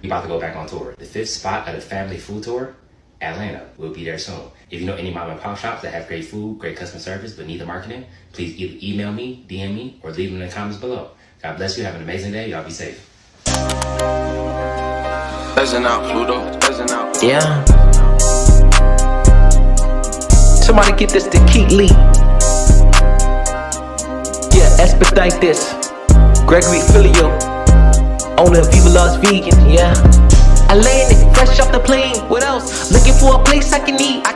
We about to go back on tour. The 5th spot of the family food tour, Atlanta. We'll be there soon. If you know any mom and pop shops that have great food, great customer service, but need the marketing, please either email me, DM me, or leave them in the comments below. God bless you. Have an amazing day. Y'all be safe. Yeah. Somebody get this to Keith Lee. Yeah, expedite this. Gregory, Felio, owner of Viva Lost Vegan. Yeah. I landed fresh off the plane. What else? Looking for a place I can eat.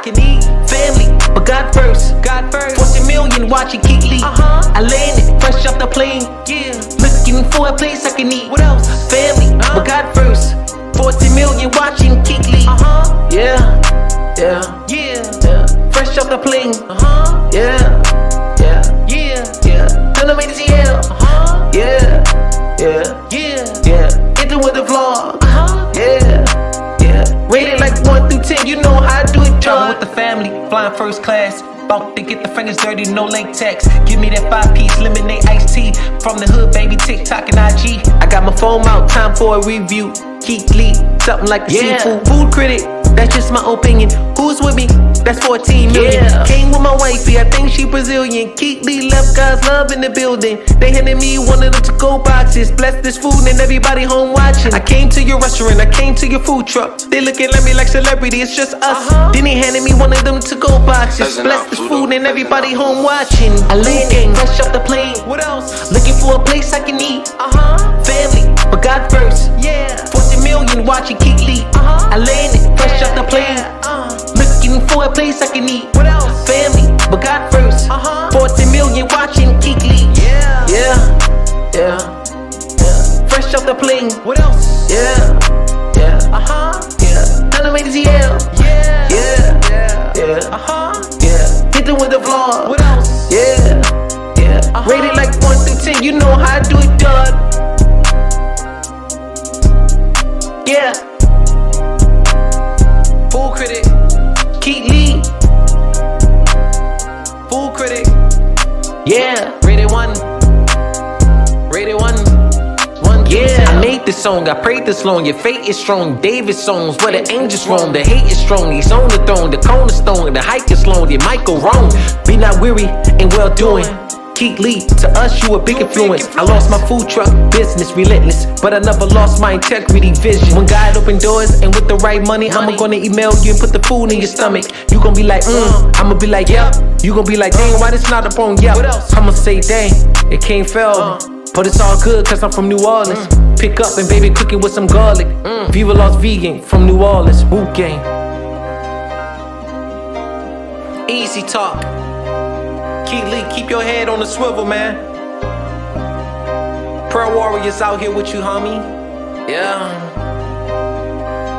Family, but God first. 40 million watching Keith Lee. I landed fresh off the plane. Yeah. Looking for a place I can eat. What else? Family, but God first. 40 million watching Keith Lee. Yeah. Fresh off the plane. Yeah. Tell them it's yeah. Hit them with the vlog. Yeah. Rated like 1 through 10. You know how I do it. Travel with the family, flying first class. About to get the fingers dirty, no latex. Give me that 5-piece lemonade iced tea. From the hood, baby, TikTok and IG. I got my phone out, time for a review. Keith Lee, something like a seafood food critic. That's just my opinion. Who's with me? That's 14 million. Came with my wifey, I think she Brazilian. Keith Lee left God's love in the building. They handed me one of the to-go boxes. Bless this food and everybody home watching. I came to your restaurant, I came to your food truck. They looking at me like celebrity, it's just us. Then he handed me one of them to-go boxes. Bless this food and everybody home watching. I landed fresh off the plane. What else? Looking for a place I can eat. Family, but God first. 40 million watching Keith Lee. I landed fresh off the plane. Looking for a place I can eat. What else? Family, but God first. 40 million watching Keith Lee. Yeah. Fresh off the plane. What else? Yeah. Tell them it's yeah. Hit them with the vlog. What else? Yeah. Rated like 1 through 10. You know how I do it, dog. Yeah. Food critic, Keith Lee. Food critic. Yeah. Rated 1. Yeah. I made this song, I prayed this long. Your fate is strong. David songs where the angels roam. The hate is strong. He's on the throne. The cornerstone. The hike is long. You might go wrong. Be not weary and well doing. Keith Lee, to us you a big influence. I lost my food truck, business relentless, but I never lost my integrity, vision. When God opened doors and with the right money, I'ma gonna email you and put the food in your stomach. You gon' be like, I'ma be like, yep. You gon' be like, dang, why this not up on yep? I'ma say, dang, it can't fail. But it's all good cause I'm from New Orleans. Pick up and baby cooking with some garlic. Viva Lost Vegan from New Orleans. Boot gang. Easy talk. Keith Lee, keep your head on the swivel, man. Prayer warriors out here with you, homie. Yeah.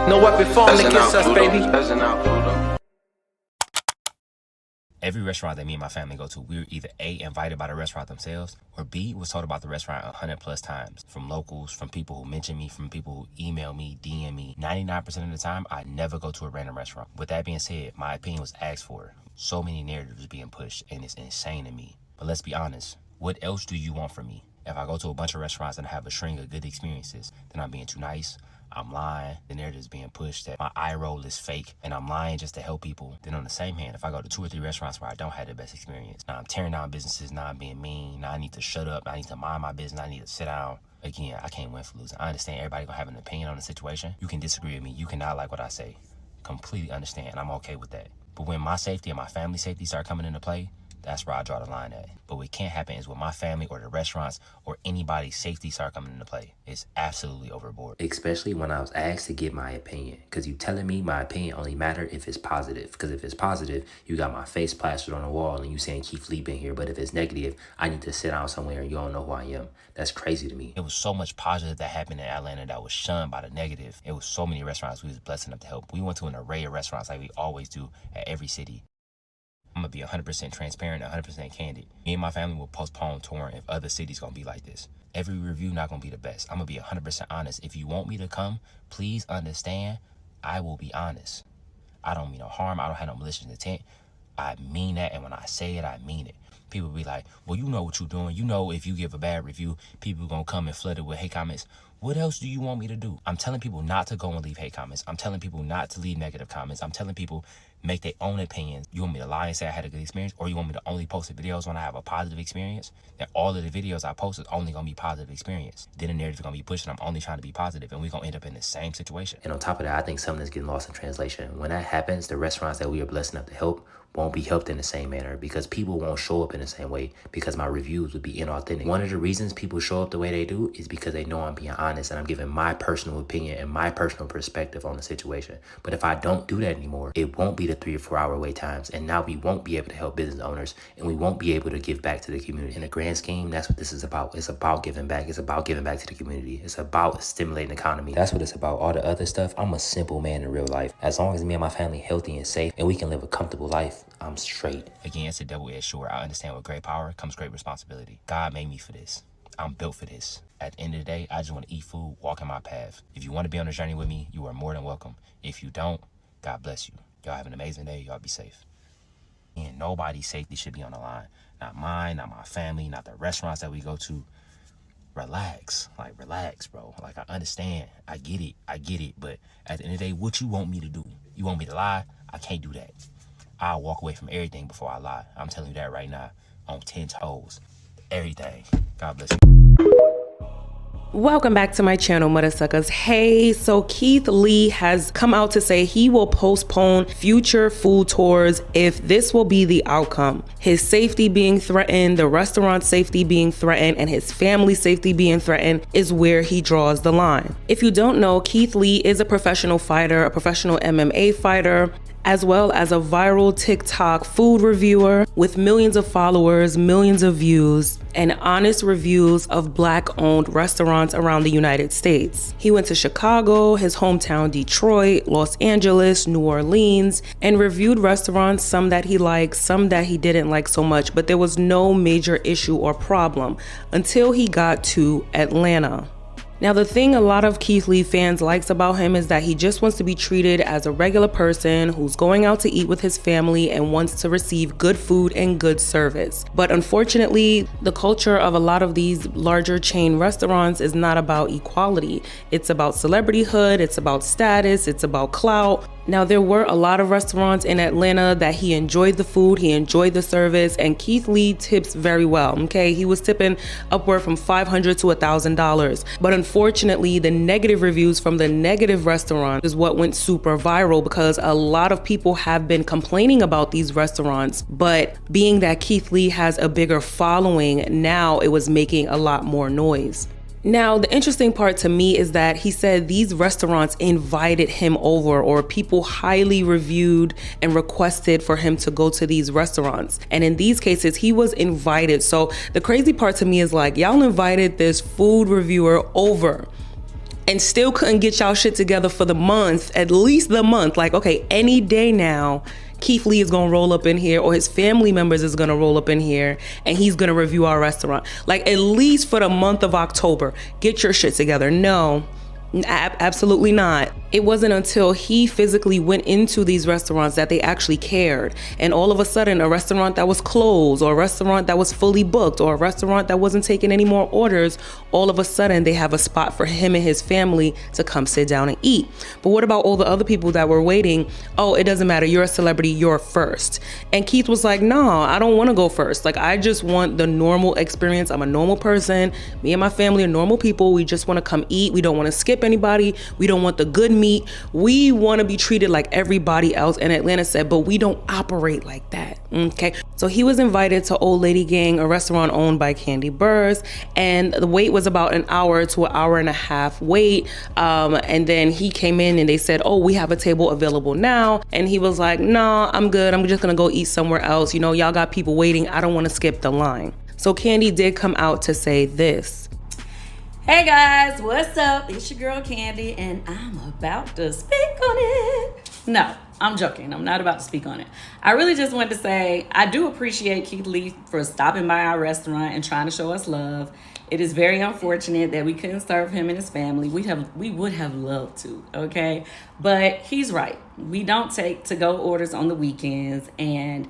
No weapon formed against us, baby. Every restaurant that me and my family go to, we were either A, invited by the restaurant themselves, or B, was told about the restaurant 100+ times. From locals, from people who mention me, from people who email me, DM me. 99% of the time, I never go to a random restaurant. With that being said, my opinion was asked for. So many narratives being pushed, and it's insane to me. But let's be honest, what else do you want from me? If I go to a bunch of restaurants and have a string of good experiences, then I'm being too nice, I'm lying, the narrative is being pushed that my eye roll is fake, and I'm lying just to help people. Then on the same hand, if I go to 2 or 3 restaurants where I don't have the best experience, now I'm tearing down businesses, now I'm being mean, now I need to shut up, I need to mind my business, I need to sit down. Again, I can't win for losing. I understand everybody gonna have an opinion on the situation. You can disagree with me, you cannot like what I say. Completely understand, and I'm okay with that. But when my safety and my family safety start coming into play, that's where I draw the line at. But what can't happen is when my family or the restaurants or anybody's safety start coming into play. It's absolutely overboard. Especially when I was asked to give my opinion. Because you telling me my opinion only matter if it's positive. Because if it's positive, you got my face plastered on the wall and you saying Keith Lee been here. But if it's negative, I need to sit down somewhere and you don't know who I am. That's crazy to me. It was so much positive that happened in Atlanta that was shunned by the negative. It was so many restaurants we was blessed enough to help. We went to an array of restaurants like we always do at every city. I'm gonna be 100% transparent, 100% candid. Me and my family will postpone touring if other cities gonna be like this. Every review not gonna be the best. I'm gonna be 100% honest. If you want me to come, please understand, I will be honest. I don't mean no harm. I don't have no malicious intent. I mean that, and when I say it, I mean it. People be like, well, you know what you're doing. You know if you give a bad review, people gonna come and flood it with hate comments. What else do you want me to do? I'm telling people not to go and leave hate comments. I'm telling people not to leave negative comments. I'm telling people make their own opinions. You want me to lie and say I had a good experience, or you want me to only post the videos when I have a positive experience? Then all of the videos I post is only gonna be positive experience. Then the narrative is gonna be pushed and I'm only trying to be positive, and we're gonna end up in the same situation. And on top of that, I think something is getting lost in translation. When that happens, the restaurants that we are blessed enough to help won't be helped in the same manner, because people won't show up in the same way, because my reviews would be inauthentic. One of the reasons people show up the way they do is because they know I'm being honest and I'm giving my personal opinion and my personal perspective on the situation. But if I don't do that anymore, it won't be the 3 or 4 hour wait times, and now we won't be able to help business owners, and we won't be able to give back to the community. In the grand scheme, that's what this is about. It's about giving back. It's about giving back to the community. It's about stimulating the economy. That's what it's about. All the other stuff, I'm a simple man in real life. As long as me and my family healthy and safe and we can live a comfortable life, I'm straight. Again, it's a double-edged sword. I understand with great power comes great responsibility. God made me for this. I'm built for this. At the end of the day, I just want to eat food, walk in my path. If you want to be on a journey with me, you are more than welcome. If you don't, God bless you. Y'all have an amazing day. Y'all be safe. And nobody's safety should be on the line. Not mine, not my family, not the restaurants that we go to. Relax. Like, relax, bro. Like, I understand. I get it. But at the end of the day, what you want me to do? You want me to lie? I can't do that. I'll walk away from everything before I lie. I'm telling you that right now. On 10 toes. Everything. God bless you. Welcome back to my channel, Mother Suckers. Hey, so Keith Lee has come out to say he will postpone future food tours if this will be the outcome. His safety being threatened, the restaurant's safety being threatened, and his family's safety being threatened is where he draws the line. If you don't know, Keith Lee is a professional fighter, a professional MMA fighter, as well as a viral TikTok food reviewer with millions of followers, millions of views, and honest reviews of Black-owned restaurants around the United States. He went to Chicago, his hometown Detroit, Los Angeles, New Orleans, and reviewed restaurants, some that he liked, some that he didn't like so much, but there was no major issue or problem until he got to Atlanta. Now, the thing a lot of Keith Lee fans likes about him is that he just wants to be treated as a regular person who's going out to eat with his family and wants to receive good food and good service. But unfortunately, the culture of a lot of these larger chain restaurants is not about equality. It's about celebrityhood, it's about status, it's about clout. Now, there were a lot of restaurants in Atlanta that he enjoyed the food, he enjoyed the service, and Keith Lee tips very well, okay? He was tipping upward from $500 to $1,000. But unfortunately, the negative reviews from the negative restaurant is what went super viral, because a lot of people have been complaining about these restaurants, but being that Keith Lee has a bigger following, now it was making a lot more noise. Now, the interesting part to me is that he said these restaurants invited him over, or people highly reviewed and requested for him to go to these restaurants. And in these cases, he was invited. So the crazy part to me is, like, y'all invited this food reviewer over and still couldn't get y'all shit together for the month, at least the month. Like, okay, any day now, Keith Lee is gonna roll up in here, or his family members is gonna roll up in here, and he's gonna review our restaurant. Like, at least for the month of October, get your shit together. No, absolutely not. It wasn't until he physically went into these restaurants that they actually cared. And all of a sudden, a restaurant that was closed, or a restaurant that was fully booked, or a restaurant that wasn't taking any more orders, all of a sudden they have a spot for him and his family to come sit down and eat. But what about all the other people that were waiting? Oh, it doesn't matter. You're a celebrity. You're first. And Keith was like, no, I don't want to go first. Like, I just want the normal experience. I'm a normal person. Me and my family are normal people. We just want to come eat. We don't want to skip anybody. We don't want the good meat. We want to be treated like everybody else. And Atlanta said, but we don't operate like that. Okay. So he was invited to Old Lady Gang, a restaurant owned by Kandi Burruss, and the wait was about an hour to an hour and a half wait. And then he came in and they said, oh, we have a table available now. And he was like, no, I'm good. I'm just going to go eat somewhere else. You know, y'all got people waiting. I don't want to skip the line. So Kandi did come out to say this. Hey guys, what's up? It's your girl Kandi, and I'm about to speak on it. No, I'm joking. I'm not about to speak on it. I really just wanted to say I do appreciate Keith Lee for stopping by our restaurant and trying to show us love. It is very unfortunate that we couldn't serve him and his family. We would have loved to, okay? But he's right. We don't take to-go orders on the weekends, and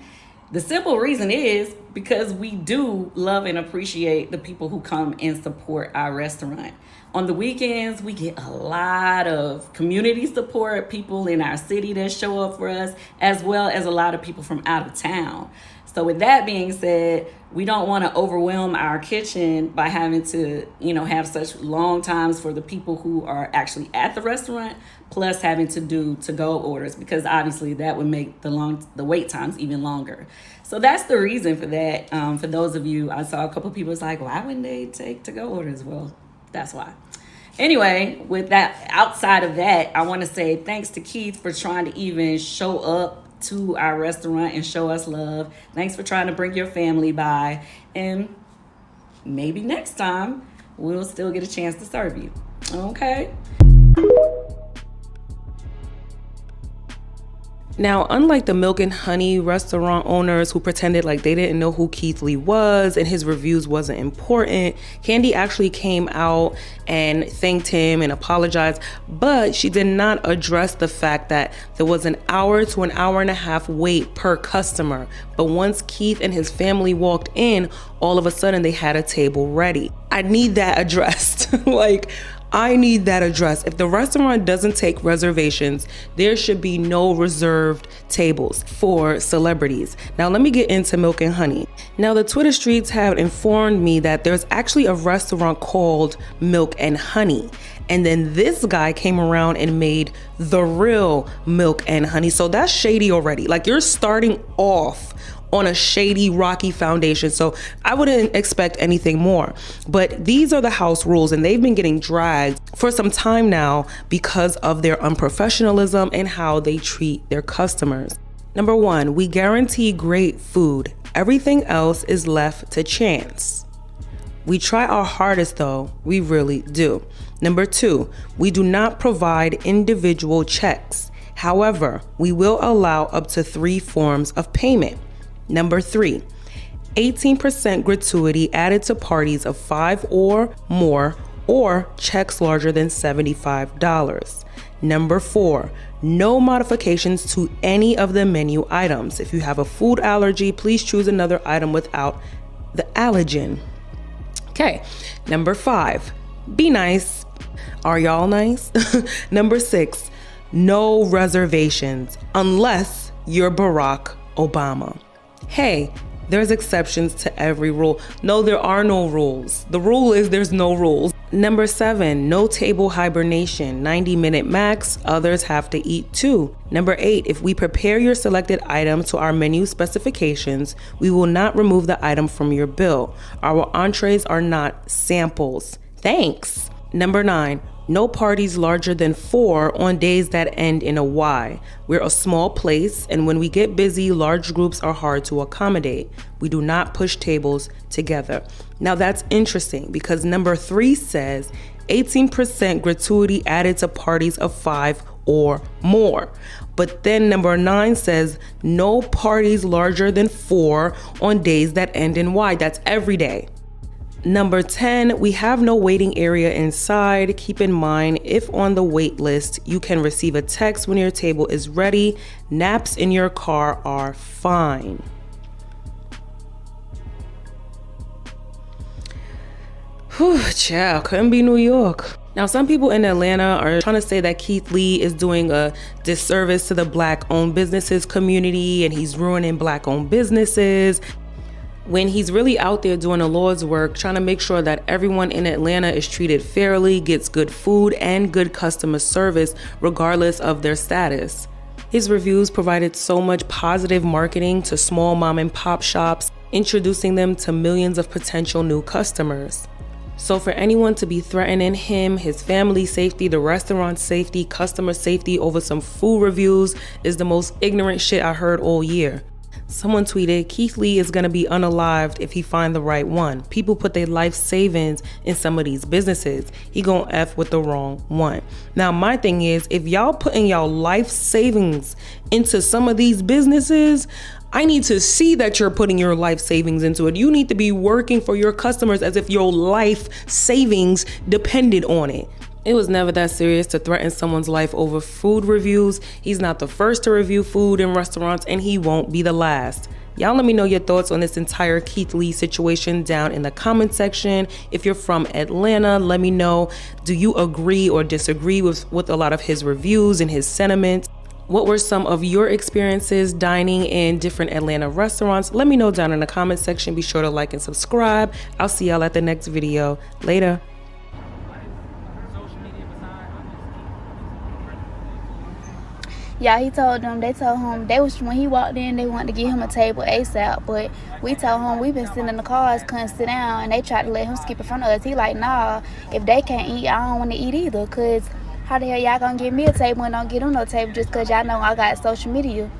The simple reason is because we do love and appreciate the people who come and support our restaurant. On the weekends, we get a lot of community support, people in our city that show up for us, as well as a lot of people from out of town. So with that being said, we don't want to overwhelm our kitchen by having to, have such long times for the people who are actually at the restaurant, plus having to do to-go orders, because obviously that would make the wait times even longer. So that's the reason for that. For those of you, I saw a couple people was like, why wouldn't they take to-go orders? Well, that's why. Anyway, with that, outside of that, I want to say thanks to Keith for trying to even show up to our restaurant and show us love. Thanks for trying to bring your family by, and maybe next time we'll still get a chance to serve you. Okay? Now, unlike the Milk and Honey restaurant owners who pretended like they didn't know who Keith Lee was and his reviews wasn't important, Kandi actually came out and thanked him and apologized, but she did not address the fact that there was an hour to an hour and a half wait per customer. But once Keith and his family walked in, all of a sudden they had a table ready. I need that addressed. I need that addressed. If the restaurant doesn't take reservations, there should be no reserved tables for celebrities. Now, let me get into Milk and Honey. Now, the Twitter streets have informed me that there's actually a restaurant called Milk and Honey. And then this guy came around and made the real Milk and Honey. So that's shady already. You're starting off on a shady, rocky foundation. So I wouldn't expect anything more. But these are the house rules, and they've been getting dragged for some time now because of their unprofessionalism and how they treat their customers. Number 1, we guarantee great food. Everything else is left to chance. We try our hardest though, we really do. Number 2, we do not provide individual checks. However, we will allow up to 3 forms of payment. Number 3, 18% gratuity added to parties of 5 or more or checks larger than $75. Number 4, no modifications to any of the menu items. If you have a food allergy, please choose another item without the allergen. Okay, number 5, be nice. Are y'all nice? Number 6, no reservations unless you're Barack Obama. Hey, there's exceptions to every rule. No, there are no rules. The rule is there's no rules. Number 7, no table hibernation, 90-minute max. Others have to eat too. Number 8, if we prepare your selected item to our menu specifications, we will not remove the item from your bill. Our entrees are not samples. Thanks. Number 9, no parties larger than 4 on days that end in a Y. We're a small place, and when we get busy, large groups are hard to accommodate. We do not push tables together. Now that's interesting because number 3 says 18% gratuity added to parties of 5 or more. But then number 9 says no parties larger than 4 on days that end in Y. That's every day. Number 10, we have no waiting area inside. Keep in mind, if on the wait list, you can receive a text when your table is ready. Naps in your car are fine. Whew, child, couldn't be New York. Now, some people in Atlanta are trying to say that Keith Lee is doing a disservice to the Black-owned businesses community and he's ruining Black-owned businesses, when he's really out there doing the Lord's work, trying to make sure that everyone in Atlanta is treated fairly, gets good food and good customer service, regardless of their status. His reviews provided so much positive marketing to small mom and pop shops, introducing them to millions of potential new customers. So for anyone to be threatening him, his family's safety, the restaurant's safety, customer safety over some food reviews is the most ignorant shit I heard all year. Someone tweeted, Keith Lee is going to be unalived if he find the right one. People put their life savings in some of these businesses. He gonna F with the wrong one. Now, my thing is, if y'all putting y'all life savings into some of these businesses, I need to see that you're putting your life savings into it. You need to be working for your customers as if your life savings depended on it. It was never that serious to threaten someone's life over food reviews. He's not the first to review food in restaurants, and he won't be the last. Y'all let me know your thoughts on this entire Keith Lee situation down in the comment section. If you're from Atlanta, let me know, do you agree or disagree with a lot of his reviews and his sentiments? What were some of your experiences dining in different Atlanta restaurants? Let me know down in the comment section. Be sure to like and subscribe. I'll see y'all at the next video. Later. Yeah, he told them, they told him, when he walked in, they wanted to give him a table ASAP, but we told him we been sitting in the cars, couldn't sit down, and they tried to let him skip in front of us. He like, nah, if they can't eat, I don't want to eat either, because how the hell y'all gonna give me a table and don't get them no table just because y'all know I got social media?